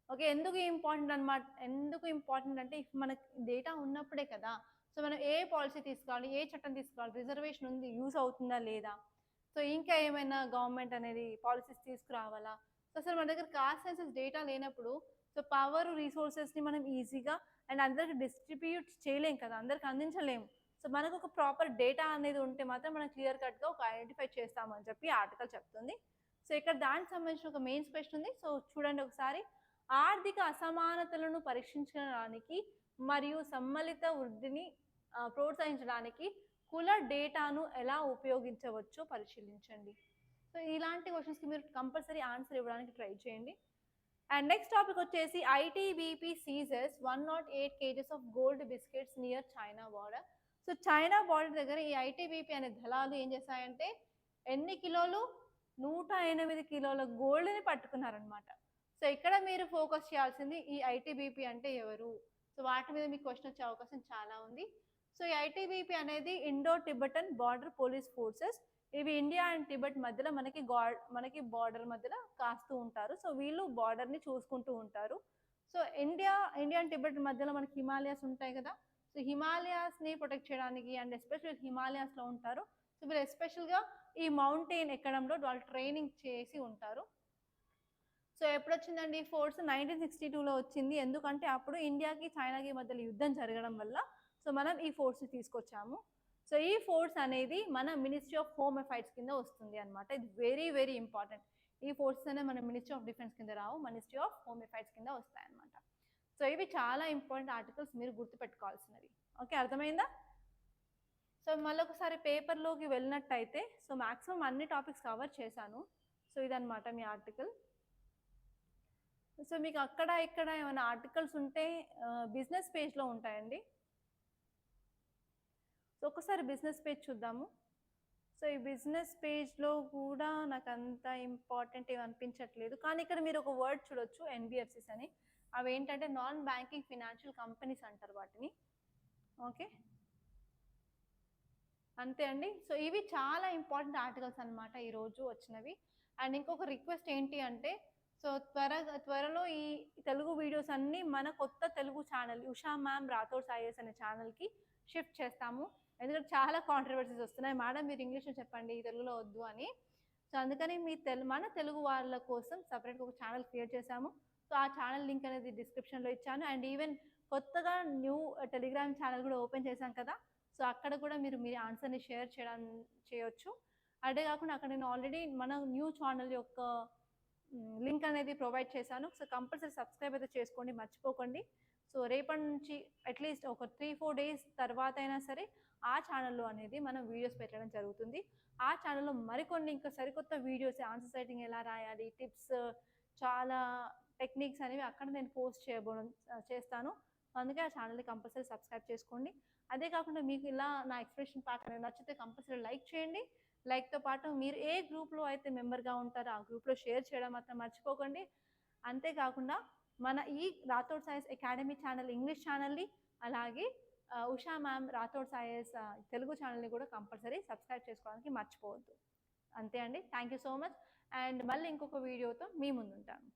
ఓకే, ఎందుకు ఇంపార్టెంట్ అంటే ఇఫ్ మనకి డేటా ఉన్నప్పుడే కదా సో మనం ఏ పాలసీ తీసుకోవాలి, ఏ చట్టం తీసుకోవాలి, రిజర్వేషన్ ఉంది యూస్ అవుతుందా లేదా, సో ఇంకా ఏమైనా గవర్నమెంట్ అనేది పాలసీస్ తీసుకురావాలా. సో అసలు మన దగ్గర కాస్ట్ సెన్సస్ డేటా లేనప్పుడు సో పవర్ రిసోర్సెస్ని మనం ఈజీగా అండ్ అందరికి డిస్ట్రిబ్యూట్ చేయలేం కదా, అందరికి అందించలేము. సో మనకు ఒక ప్రాపర్ డేటా అనేది ఉంటే మాత్రం మనం క్లియర్ కట్గా ఒక ఐడెంటిఫై చేస్తామని చెప్పి ఆర్టికల్ చెప్తుంది. సో ఇక్కడ దానికి సంబంధించిన ఒక మెయిన్స్ క్వశ్చన్ ఉంది. సో చూడండి ఒకసారి. ఆర్థిక అసమానతలను పరీక్షించడానికి మరియు సమ్మలిత వృద్ధిని ప్రోత్సహించడానికి కుల డేటాను ఎలా ఉపయోగించవచ్చో పరిశీలించండి. సో ఇలాంటి క్వశ్చన్స్కి మీరు కంపల్సరీ ఆన్సర్ ఇవ్వడానికి ట్రై చేయండి. అండ్ నెక్స్ట్ టాపిక్ వచ్చేసి ITBP ceases 108 kgs of gold biscuits near China border. So China border దగ్గర ఈ ఐటీబీపీ అనే దళాలు ఏం చేశాయంటే ఎన్ని కిలోలు 108 కిలోల గోల్డ్ని పట్టుకున్నారనమాట. సో ఇక్కడ మీరు ఫోకస్ చేయాల్సింది ఈ ఐటీబీపీ అంటే ఎవరు, సో వాటి మీద మీకు క్వశ్చన్ వచ్చే అవకాశం చాలా ఉంది. సో ఈ ఐటీబీపీ అనేది Indo Tibetan border police forces. ఇవి ఇండియా అండ్ టిబెట్ మధ్యలో మనకి బార్డర్ మధ్యలో కాస్తూ ఉంటారు. సో వీళ్ళు బార్డర్ని చూసుకుంటూ ఉంటారు. సో ఇండియా అండ్ టిబెట్ మధ్యలో మనకి హిమాలయాస్ ఉంటాయి కదా, సో హిమాలయాస్ని ప్రొటెక్ట్ చేయడానికి అండ్ ఎస్పెషల్ హిమాలయాస్లో ఉంటారు. సో వీళ్ళు ఎస్పెషల్గా ఈ మౌంటైన్ ఎక్కడంలో వాళ్ళు ట్రైనింగ్ చేసి ఉంటారు. సో ఎప్పుడు వచ్చిందండి ఈ ఫోర్స్? 1962లో వచ్చింది. ఎందుకంటే అప్పుడు ఇండియాకి చైనాకి మధ్యలో యుద్ధం జరగడం వల్ల సో మనం ఈ ఫోర్స్ని తీసుకొచ్చాము. సో ఈ ఫోర్స్ అనేది మన మినిస్ట్రీ ఆఫ్ హోమ్ అఫైర్స్ కింద వస్తుంది అనమాట. ఇది వెరీ వెరీ ఇంపార్టెంట్. ఈ ఫోర్సెస్ అనేది మన మినిస్ట్రీ ఆఫ్ డిఫెన్స్ కింద రావు, మినిస్ట్రీ ఆఫ్ హోమ్ అఫైర్స్ కింద వస్తాయి అనమాట. సో ఇవి చాలా ఇంపార్టెంట్ ఆర్టికల్స్, మీరు గుర్తుపెట్టుకోవాల్సినవి. ఓకే, అర్థమైందా? సో మళ్ళొకసారి పేపర్లోకి వెళ్ళినట్టయితే సో మ్యాక్సిమం అన్ని టాపిక్స్ కవర్ చేశాను. సో ఇదనమాట మీ ఆర్టికల్. సో మీకు అక్కడ ఇక్కడ ఏమైనా ఆర్టికల్స్ ఉంటే బిజినెస్ పేజ్లో ఉంటాయండి. సో ఒకసారి బిజినెస్ పేజ్ చూద్దాము. సో ఈ బిజినెస్ పేజ్లో కూడా నాకు అంత ఇంపార్టెంట్ ఏమి అనిపించట్లేదు, కానీ ఇక్కడ మీరు ఒక వర్డ్ చూడొచ్చు, ఎన్బిఎఫ్సిస్ అని. అవి ఏంటంటే నాన్ బ్యాంకింగ్ ఫినాన్షియల్ కంపెనీస్ అంటారు వాటిని. ఓకే, అంతే అండి. సో ఇవి చాలా ఇంపార్టెంట్ ఆర్టికల్స్ అనమాట ఈరోజు వచ్చినవి. అండ్ ఇంకొక రిక్వెస్ట్ ఏంటి అంటే సో త్వరలో ఈ తెలుగు వీడియోస్ అన్నీ మన కొత్త Telugu channel Usha ma'am Rathod IAS అనే ఛానల్కి షిఫ్ట్ చేస్తాము. ఎందుకంటే చాలా కాంట్రవర్సీస్ వస్తున్నాయి, మేడం మీరు ఇంగ్లీష్లో చెప్పండి తెలుగులో వద్దు అని. సో అందుకని మన తెలుగు వాళ్ళ కోసం సపరేట్గా ఒక ఛానల్ క్రియేట్ చేశాము. సో ఆ ఛానల్ లింక్ అనేది డిస్క్రిప్షన్లో ఇచ్చాను. అండ్ ఈవెన్ కొత్తగా న్యూ టెలిగ్రామ్ ఛానల్ కూడా ఓపెన్ చేశాం కదా, సో అక్కడ కూడా మీరు మీ ఆన్సర్ని షేర్ చేయొచ్చు. అదే కాకుండా అక్కడ నేను ఆల్రెడీ మన న్యూ ఛానల్ యొక్క లింక్ అనేది ప్రొవైడ్ చేశాను. సో కంపల్సరీ సబ్స్క్రైబ్ అయితే చేసుకోండి, మర్చిపోకండి. సో రేపటి నుంచి అట్లీస్ట్ ఒక 3-4 డేస్ తర్వాత అయినా సరే ఆ ఛానల్లో అనేది మనం వీడియోస్ పెట్టడం జరుగుతుంది. ఆ ఛానల్లో మరికొన్ని ఇంకా సరికొత్త వీడియోస్, ఆన్సర్ రైటింగ్ ఎలా రాయాలి, టిప్స్, చాలా టెక్నిక్స్ అనేవి అక్కడ నేను పోస్ట్ చేస్తాను. అందుకే ఆ ఛానల్ని కంపల్సరీ సబ్స్క్రైబ్ చేసుకోండి. అదే కాకుండా మీకు ఇలా నా ఎక్స్ప్రెషన్ పార్ట్ అనేది నచ్చితే కంపల్సరీ లైక్ చేయండి. లైక్తో పాటు మీరు ఏ గ్రూప్లో అయితే మెంబర్గా ఉంటారో ఆ గ్రూప్లో షేర్ చేయడం మాత్రం మర్చిపోకండి. అంతేకాకుండా మన ఈ Rathod IAS academy channel English ఛానల్ని, అలాగే ఉషా మ్యామ్ రాథోడ్ ఐఏఎస్ తెలుగు ఛానల్ని కూడా కంపల్సరీ సబ్స్క్రైబ్ చేసుకోవడానికి మర్చిపోవద్దు. అంతే అండి. Thank you so much. And మళ్ళీ ఇంకొక వీడియోతో మీ ముందుంటాను.